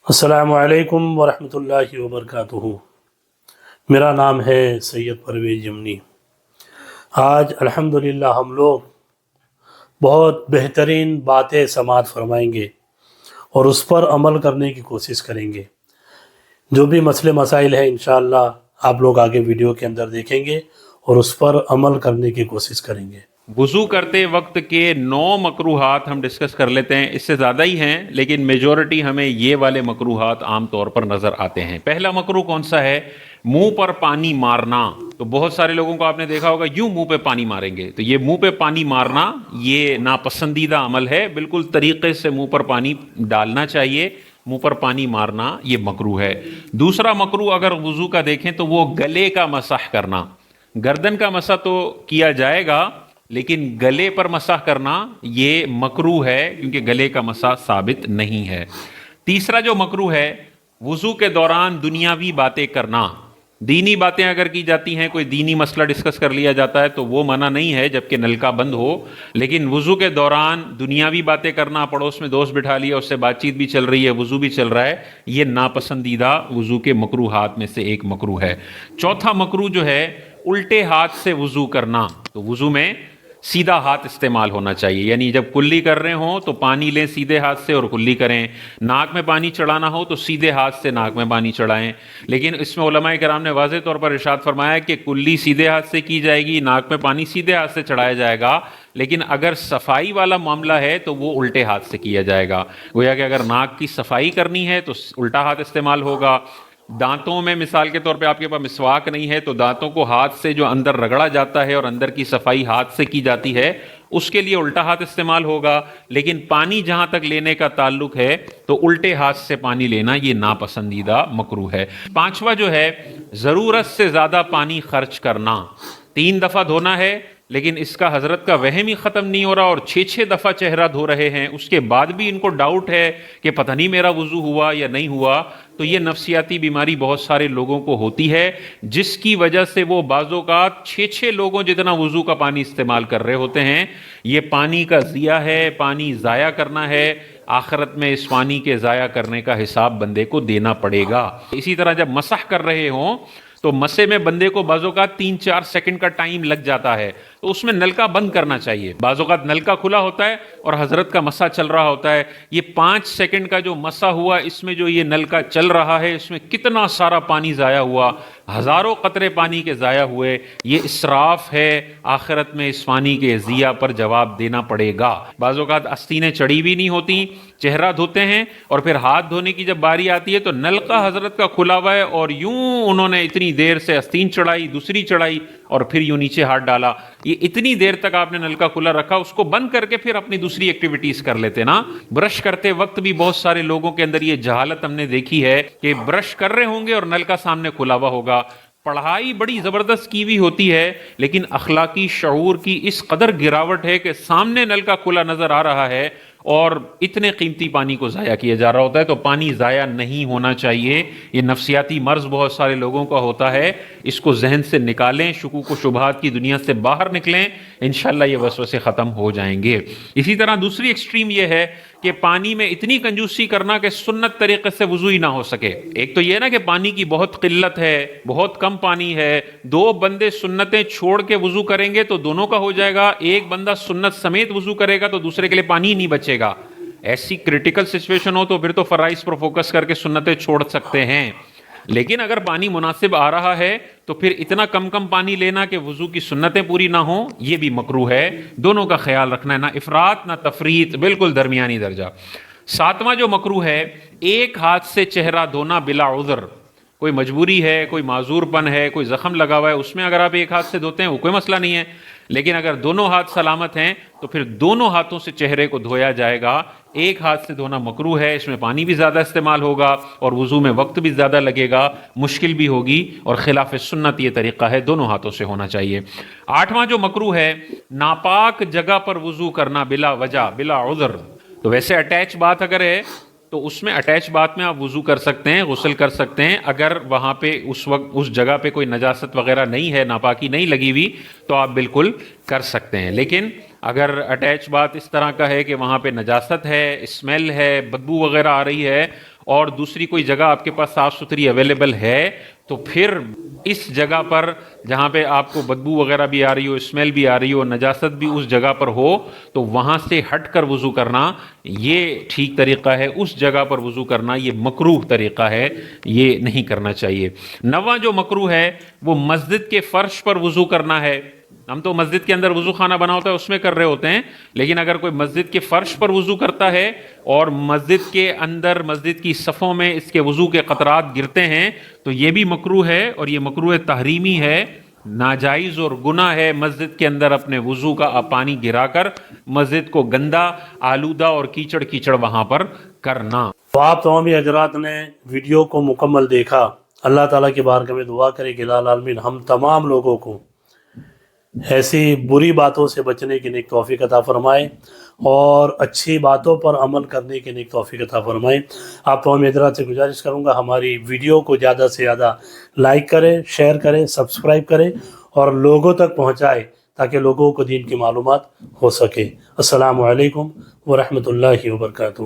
السلام علیکم ورحمۃ اللہ وبرکاتہ۔ میرا نام ہے سید پرویز یمنی۔ آج الحمدللہ ہم لوگ بہت بہترین باتیں سماعت فرمائیں گے اور اس پر عمل کرنے کی کوشش کریں گے۔ جو بھی مسئلے مسائل ہیں انشاءاللہ آپ لوگ آگے ویڈیو کے اندر دیکھیں گے اور اس پر عمل کرنے کی کوشش کریں گے۔ وضو کرتے وقت کے 9 مکروہات ہم ڈسکس کر لیتے ہیں، اس سے زیادہ ہی ہیں لیکن میجورٹی ہمیں یہ والے مکروہات عام طور پر نظر آتے ہیں۔ پہلا مکروہ کون سا ہے؟ منہ پر پانی مارنا۔ تو بہت سارے لوگوں کو آپ نے دیکھا ہوگا یوں منہ پہ پانی ماریں گے، تو یہ منہ پہ پانی مارنا یہ ناپسندیدہ عمل ہے۔ بالکل طریقے سے منہ پر پانی ڈالنا چاہیے، منہ پر پانی مارنا یہ مکروہ ہے۔ دوسرا مکروہ اگر وضو کا دیکھیں تو وہ گلے کا مسح کرنا۔ گردن کا مسح تو کیا جائے گا لیکن گلے پر مسح کرنا یہ مکروہ ہے، کیونکہ گلے کا مسح ثابت نہیں ہے۔ تیسرا جو مکروہ ہے، وضو کے دوران دنیاوی باتیں کرنا۔ دینی باتیں اگر کی جاتی ہیں، کوئی دینی مسئلہ ڈسکس کر لیا جاتا ہے تو وہ منع نہیں ہے جبکہ نلکا بند ہو، لیکن وضو کے دوران دنیاوی باتیں کرنا، پڑوس میں دوست بٹھا لیا، اس سے بات چیت بھی چل رہی ہے، وضو بھی چل رہا ہے، یہ ناپسندیدہ وضو کے مکروہات میں سے ایک مکروہ ہے۔ چوتھا مکروہ جو ہے، الٹے ہاتھ سے وضو کرنا۔ تو وضو میں سیدھا ہاتھ استعمال ہونا چاہیے، یعنی جب کلی کر رہے ہوں تو پانی لیں سیدھے ہاتھ سے اور کلی کریں۔ ناک میں پانی چڑھانا ہو تو سیدھے ہاتھ سے ناک میں پانی چڑھائیں۔ لیکن اس میں علماء کرام نے واضح طور پر ارشاد فرمایا کہ کلی سیدھے ہاتھ سے کی جائے گی، ناک میں پانی سیدھے ہاتھ سے چڑھایا جائے گا، لیکن اگر صفائی والا معاملہ ہے تو وہ الٹے ہاتھ سے کیا جائے گا۔ گویا کہ اگر ناک کی صفائی کرنی ہے تو الٹا ہاتھ استعمال ہوگا۔ دانتوں میں مثال کے طور پہ آپ کے پاس مسواک نہیں ہے تو دانتوں کو ہاتھ سے جو اندر رگڑا جاتا ہے اور اندر کی صفائی ہاتھ سے کی جاتی ہے اس کے لیے الٹا ہاتھ استعمال ہوگا، لیکن پانی جہاں تک لینے کا تعلق ہے تو الٹے ہاتھ سے پانی لینا یہ ناپسندیدہ مکروہ ہے۔ پانچواں جو ہے، ضرورت سے زیادہ پانی خرچ کرنا۔ 3 دفعہ دھونا ہے لیکن اس کا حضرت کا وہم ہی ختم نہیں ہو رہا اور 6 دفعہ چہرہ دھو رہے ہیں، اس کے بعد بھی ان کو ڈاؤٹ ہے کہ پتہ نہیں میرا وضو ہوا یا نہیں ہوا، تو یہ نفسیاتی بیماری بہت سارے لوگوں کو ہوتی ہے، جس کی وجہ سے وہ بعض اوقات 6 لوگوں جتنا وضو کا پانی استعمال کر رہے ہوتے ہیں۔ یہ پانی کا ضیاع ہے، پانی ضائع کرنا ہے، آخرت میں اس پانی کے ضائع کرنے کا حساب بندے کو دینا پڑے گا۔ اسی طرح جب مسح کر رہے ہوں تو مسے میں بندے کو بعض اوقات 3-4 سیکنڈ کا ٹائم لگ جاتا ہے، تو اس میں نلکا بند کرنا چاہیے۔ بعض اوقات نلکا کھلا ہوتا ہے اور حضرت کا مسح چل رہا ہوتا ہے، یہ 5 سیکنڈ کا جو مسح ہوا، اس میں جو یہ نلکا چل رہا ہے اس میں کتنا سارا پانی ضائع ہوا، ہزاروں قطرے پانی کے ضائع ہوئے، یہ اسراف ہے۔ آخرت میں اس پانی کے ضیاع پر جواب دینا پڑے گا۔ بعض اوقات آستینیں چڑھی بھی نہیں ہوتی، چہرہ دھوتے ہیں اور پھر ہاتھ دھونے کی جب باری آتی ہے تو نلکا حضرت کا کھلا ہوا ہے اور یوں انہوں نے اتنی دیر سے آستین چڑھائی، دوسری چڑھائی اور پھر یوں نیچے ہاتھ ڈالا۔ یہ اتنی دیر تک آپ نے نلکا کھلا رکھا، اس کو بند کر کے پھر اپنی دوسری ایکٹیویٹیز کر لیتے نا۔ برش کرتے وقت بھی بہت سارے لوگوں کے اندر یہ جہالت ہم نے دیکھی ہے کہ برش کر رہے ہوں گے اور نلکا سامنے کھلا ہوا ہوگا۔ پڑھائی بڑی زبردست کی ہوئی ہوتی ہے لیکن اخلاقی شعور کی اس قدر گراوٹ ہے کہ سامنے نلکا کھلا نظر آ رہا ہے اور اتنے قیمتی پانی کو ضائع کیا جا رہا ہوتا ہے، تو پانی ضائع نہیں ہونا چاہیے۔ یہ نفسیاتی مرض بہت سارے لوگوں کا ہوتا ہے، اس کو ذہن سے نکالیں، شکوک و شبہات کی دنیا سے باہر نکلیں، انشاءاللہ یہ وسوسے ختم ہو جائیں گے۔ اسی طرح دوسری ایکسٹریم یہ ہے کہ پانی میں اتنی کنجوسی کرنا کہ سنت طریقے سے وضو ہی نہ ہو سکے۔ ایک تو یہ نا کہ پانی کی بہت قلت ہے، بہت کم پانی ہے، 2 بندے سنتیں چھوڑ کے وضو کریں گے تو دونوں کا ہو جائے گا، ایک بندہ سنت سمیت وضو کرے گا تو دوسرے کے لیے پانی ہی نہیں بچے گا۔ ایسی کریٹیکل سچویشن ہو تو پھر تو فرائض پر فوکس کر کے سنتیں چھوڑ سکتے ہیں، لیکن اگر پانی مناسب آ رہا ہے تو پھر اتنا کم پانی لینا کہ وضو کی سنتیں پوری نہ ہوں، یہ بھی مکروہ ہے۔ دونوں کا خیال رکھنا ہے، نہ افراط نہ تفریط، بالکل درمیانی درجہ۔ 7واں جو مکروہ ہے، ایک ہاتھ سے چہرہ دھونا بلا عذر۔ کوئی مجبوری ہے، کوئی معذور پن ہے، کوئی زخم لگا ہوا ہے، اس میں اگر آپ ایک ہاتھ سے دھوتے ہیں وہ کوئی مسئلہ نہیں ہے، لیکن اگر دونوں ہاتھ سلامت ہیں تو پھر دونوں ہاتھوں سے چہرے کو دھویا جائے گا۔ ایک ہاتھ سے دھونا مکروہ ہے، اس میں پانی بھی زیادہ استعمال ہوگا اور وضو میں وقت بھی زیادہ لگے گا، مشکل بھی ہوگی اور خلاف سنت یہ طریقہ ہے، دونوں ہاتھوں سے ہونا چاہیے۔ 8واں جو مکروہ ہے، ناپاک جگہ پر وضو کرنا بلا وجہ، بلا عذر۔ تو ویسے اٹیچ بات اگر ہے تو اس میں اٹیچ بات میں آپ وضو کر سکتے ہیں، غسل کر سکتے ہیں، اگر وہاں پہ اس وقت اس جگہ پہ کوئی نجاست وغیرہ نہیں ہے، ناپاکی نہیں لگی ہوئی تو آپ بالکل کر سکتے ہیں۔ لیکن اگر اٹیچ بات اس طرح کا ہے کہ وہاں پہ نجاست ہے، اسمیل ہے، بدبو وغیرہ آ رہی ہے اور دوسری کوئی جگہ آپ کے پاس صاف ستھری اویلیبل ہے تو پھر اس جگہ پر جہاں پہ آپ کو بدبو وغیرہ بھی آ رہی ہو، اسمیل بھی آ رہی ہو، نجاست بھی اس جگہ پر ہو، تو وہاں سے ہٹ کر وضو کرنا یہ ٹھیک طریقہ ہے. اس جگہ پر وضو کرنا یہ مکروہ طریقہ ہے، یہ نہیں کرنا چاہیے. نواں جو مکروہ ہے وہ مسجد کے فرش پر وضو کرنا ہے. ہم تو مسجد کے اندر وضو خانہ بنا ہوتا ہے اس میں کر رہے ہوتے ہیں، لیکن اگر کوئی مسجد کے فرش پر وضو کرتا ہے اور مسجد کے اندر مسجد کی صفوں میں اس کے وضو کے قطرات گرتے ہیں تو یہ بھی مکروہ ہے، اور یہ مکروہ تحریمی ہے، ناجائز اور گناہ ہے مسجد کے اندر اپنے وضو کا پانی گرا کر مسجد کو گندا، آلودہ اور کیچڑ کیچڑ وہاں پر کرنا. تو آپ تمامی حضرات نے ویڈیو کو مکمل دیکھا. اللہ تعالیٰ کی بارگاہ میں دعا کرے کہ الہ العالمین ہم تمام لوگوں کو ایسی بری باتوں سے بچنے کی نیک توفیق عطا فرمائے اور اچھی باتوں پر عمل کرنے کی نیک توفیق عطا فرمائے. آپ تمام حضرات سے گزارش کروں گا ہماری ویڈیو کو زیادہ سے زیادہ لائک کریں، شیئر کریں، سبسکرائب کریں اور لوگوں تک پہنچائیں تاکہ لوگوں کو دین کی معلومات ہو سکے. السلام علیکم ورحمۃ اللہ وبرکاتہ.